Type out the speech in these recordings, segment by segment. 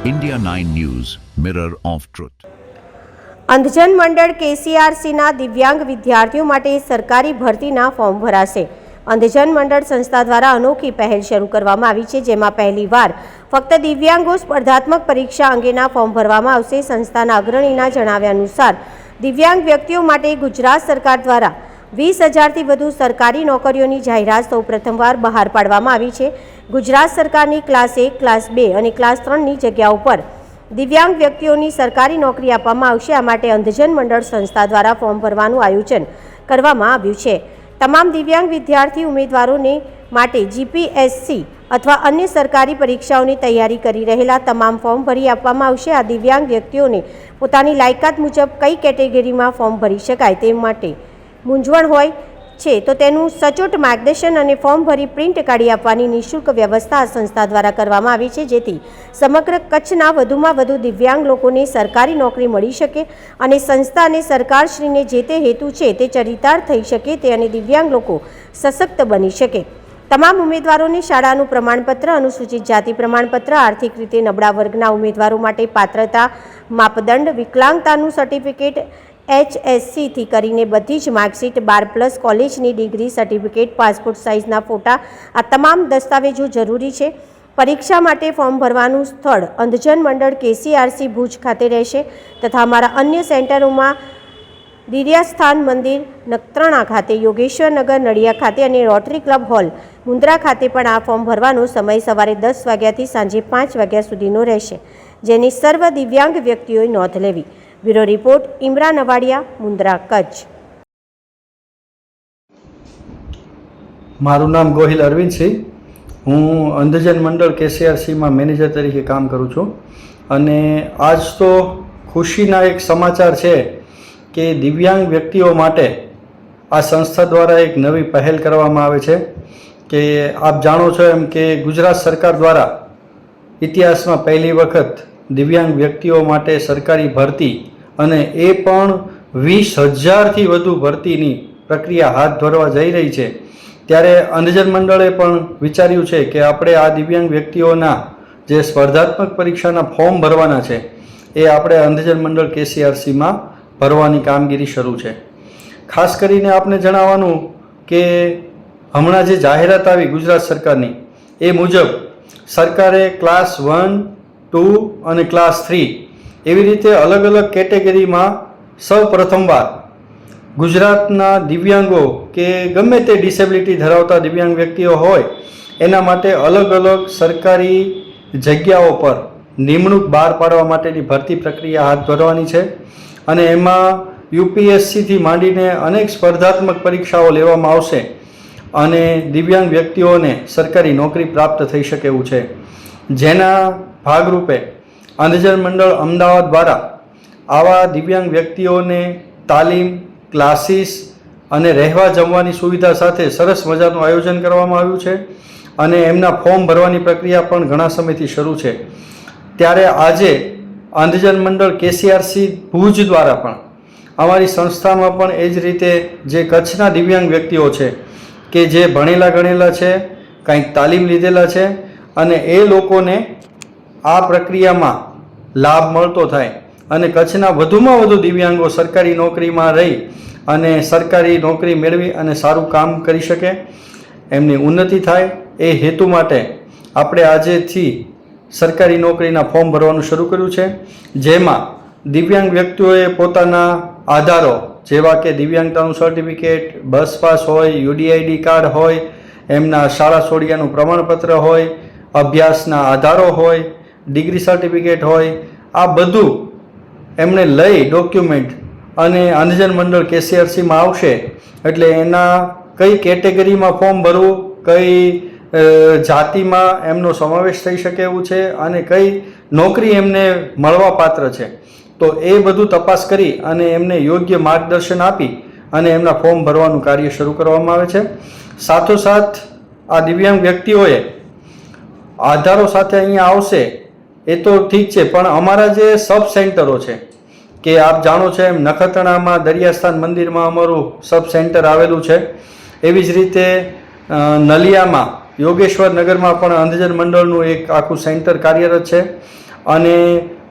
India 9 News, Mirror of Truth. Andhjan Mandal કેસીઆરસીના દિવ્યાંગ વિદ્યાર્થીઓ માટે સરકારી ભરતીના ફોર્મ ભરાશે. અંધજન મંડળ સંસ્થા દ્વારા અનોખી પહેલ શરૂ કરવામાં આવી છે, જેમાં પહેલીવાર ફક્ત દિવ્યાંગો સ્પર્ધાત્મક પરીક્ષા અંગેના ફોર્મ ભરવામાં આવશે. સંસ્થાના અગ્રણીના જણાવ્યા અનુસાર દિવ્યાંગ વ્યક્તિઓ માટે ગુજરાત સરકાર દ્વારા 20,000થી વધુ સરકારી નોકરીઓની જાહેરાત સૌ પ્રથમવાર બહાર પાડવામાં આવી છે. ગુજરાત સરકારની ક્લાસ 1, ક્લાસ 2 અને ક્લાસ 3ની જગ્યાઓ પર દિવ્યાંગ વ્યક્તિઓની સરકારી નોકરી આપવામાં આવશે. આ માટે અંધજન મંડળ સંસ્થા દ્વારા ફોર્મ ભરવાનું આયોજન કરવામાં આવ્યું છે. તમામ દિવ્યાંગ વિદ્યાર્થી ઉમેદવારોને માટે જીપીએસસી અથવા અન્ય સરકારી પરીક્ષાઓની તૈયારી કરી રહેલા તમામ ફોર્મ ભરી આપવામાં આવશે. આ દિવ્યાંગ વ્યક્તિઓને પોતાની લાયકાત મુજબ કઈ કેટેગરીમાં ફોર્મ ભરી શકાય તે માટે મૂંઝવણ હોય છે તો તેનું સચોટ માર્ગદર્શન અને ફોર્મ ભરી પ્રિન્ટ કાઢી આપવાની નિઃશુલ્ક વ્યવસ્થા આ સંસ્થા દ્વારા કરવામાં આવી છે, જેથી સમગ્ર કચ્છના વધુમાં વધુ દિવ્યાંગ લોકોને સરકારી નોકરી મળી શકે અને સંસ્થા અને સરકારશ્રીને જે તે હેતુ છે તે ચરિતાર્થ થઈ શકે તે અને દિવ્યાંગ લોકો સશક્ત બની શકે. તમામ ઉમેદવારોને શાળાનું પ્રમાણપત્ર, અનુસૂચિત જાતિ પ્રમાણપત્ર, આર્થિક રીતે નબળા વર્ગના ઉમેદવારો માટે પાત્રતા માપદંડ, વિકલાંગતાનું સર્ટિફિકેટ, HSCથી કરીને બધી જ માર્કશીટ, 12+ કોલેજની ડિગ્રી, સર્ટિફિકેટ, પાસપોર્ટ સાઇઝના ફોટા, આ તમામ દસ્તાવેજો જરૂરી છે. પરીક્ષા માટે ફોર્મ ભરવાનું સ્થળ અંધજન મંડળ કેસીઆરસી ભુજ ખાતે રહેશે તથા અમારા અન્ય સેન્ટરોમાં દિર્યાસ્થાન મંદિર નખત્રાણા ખાતે, યોગેશ્વર નગર નડિયા ખાતે અને રોટરી ક્લબ હોલ મુન્દ્રા ખાતે પણ આ ફોર્મ ભરવાનો સમય સવારે 10 વાગ્યાથી સાંજે 5 વાગ્યા સુધીનો રહેશે, જેની સર્વ દિવ્યાંગ વ્યક્તિઓએ નોંધ લેવી. Bureau report, Imran Awadiya, Mundra, Kutch. મારું નામ ગોહિલ અરવિંદ સિંહ. હું અંધજન મંડળ કેસીઆરસીમાં મેનેજર તરીકે કામ કરું છું અને આજ તો ખુશીના એક સમાચાર છે કે દિવ્યાંગ વ્યક્તિઓ માટે આ સંસ્થા દ્વારા એક નવી પહેલ કરવામાં આવે છે કે આપ જાણો છો એમ કે ગુજરાત સરકાર દ્વારા ઇતિહાસમાં પહેલી વખત દિવ્યાંગ વ્યક્તિઓ માટે સરકારી ભરતી અને એ પણ 20,000થી વધુ ભરતીની પ્રક્રિયા હાથ ધરવા જઈ રહી છે. ત્યારે અંધજન મંડળે પણ વિચાર્યું છે કે આપણે આ દિવ્યાંગ વ્યક્તિઓના જે સ્પર્ધાત્મક પરીક્ષાના ફોર્મ ભરવાના છે એ આપણે અંધજન મંડળ કેસીઆરસીમાં ભરવાની કામગીરી શરૂ છે. ખાસ કરીને આપને જણાવવાનું કે હમણાં જે જાહેરાત આવી ગુજરાત સરકારની એ મુજબ સરકારે ક્લાસ 1, 2 અને ક્લાસ 3 એવી રીતે અલગ અલગ કેટેગરીમાં સૌ પ્રથમવાર ગુજરાતના દિવ્યાંગો કે ગમે તે ડિસેબિલિટી ધરાવતા દિવ્યાંગ વ્યક્તિઓ હોય એના માટે અલગ અલગ સરકારી જગ્યાઓ પર નિમણૂક બહાર પાડવા માટેની ભરતી પ્રક્રિયા હાથ ધરવાની છે અને એમાં યુપીએસસીથી માંડીને અનેક સ્પર્ધાત્મક પરીક્ષાઓ લેવામાં આવશે અને દિવ્યાંગ વ્યક્તિઓને સરકારી નોકરી પ્રાપ્ત થઈ શકે એવું છે. જેના ભાગરૂપે અંધજન મંડળ અમદાવાદ દ્વારા આવા દિવ્યાંગ વ્યક્તિઓને તાલીમ, ક્લાસીસ અને રહેવા જમવાની સુવિધા સાથે સરસ મજાનું આયોજન કરવામાં આવ્યું છે અને એમના ફોર્મ ભરવાની પ્રક્રિયા પણ ઘણા સમયથી શરૂ છે. ત્યારે આજે અંધજન મંડળ કેસીઆરસી ભુજ દ્વારા પણ અમારી સંસ્થામાં પણ એ જ રીતે જે કચ્છના દિવ્યાંગ વ્યક્તિઓ છે કે જે ભણેલા ગણેલા છે, કંઈક તાલીમ લીધેલા છે અને એ લોકોને આ પ્રક્રિયામાં લાભ મળતો થાય અને કચ્છના વધુમાં વધુ દિવ્યાંગો સરકારી નોકરીમાં રહી અને સરકારી નોકરી મેળવી અને સારું કામ કરી શકે, એમની ઉન્નતિ થાય, એ હેતુ માટે આપણે આજેથી સરકારી નોકરીના ફોર્મ ભરવાનું શરૂ કર્યું છે. જેમાં દિવ્યાંગ વ્યક્તિઓએ પોતાના આધારો જેવા કે દિવ્યાંગતાનું સર્ટિફિકેટ, બસ પાસ હોય, યુડીઆઈડી કાર્ડ હોય, એમના શાળા છોડ્યાનું પ્રમાણપત્ર હોય, અભ્યાસના આધારો હોય, ડિગ્રી સર્ટિફિકેટ હોય, આ બધું એમણે લઈ ડોક્યુમેન્ટ અને અંધજન મંડળ કેસીઆરસીમાં આવશે એટલે એના કઈ કેટેગરીમાં ફોર્મ ભરવું, કઈ જાતિમાં એમનો સમાવેશ થઈ શકે એવું છે અને કઈ નોકરી એમને મળવા પાત્ર છે, તો એ બધું તપાસ કરી અને એમને યોગ્ય માર્ગદર્શન આપી અને એમના ફોર્મ ભરવાનું કાર્ય શરૂ કરવામાં આવે છે. સાથોસાથ આ દિવ્યાંગ વ્યક્તિઓએ આધારો સાથે અહીંયા આવશે એ તો ઠીક છે, પણ અમારા જે સબ સેન્ટરો છે કે આપ જાણો છો એમ નખત્રાણામાં દરિયાસ્થાન મંદિરમાં અમારું સબ સેન્ટર આવેલું છે, એવી જ રીતે નલિયામાં યોગેશ્વર નગરમાં પણ અંધજન મંડળનું એક આખું સેન્ટર કાર્યરત છે અને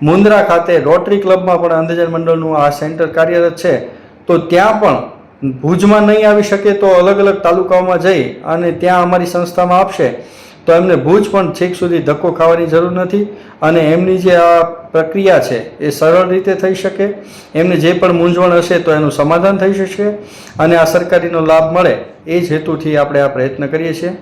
મુન્દ્રા ખાતે રોટરી ક્લબમાં પણ અંધજન મંડળનું આ સેન્ટર કાર્યરત છે. તો ત્યાં પણ ભુજમાં નહીં આવી શકે તો અલગ અલગ તાલુકાઓમાં જઈ અને ત્યાં અમારી સંસ્થામાં આપશે તો એમને ભુજ પણ છેક સુધી ધક્કો ખાવાની જરૂર નથી અને એમની જે આ પ્રક્રિયા છે એ સરળ રીતે થઈ શકે. એમને જે પણ મૂંઝવણ હશે તો એનું સમાધાન થઈ શકશે અને આ સરકારીનો લાભ મળે એ જ હેતુથી આપણે આ પ્રયત્ન કરીએ છીએ.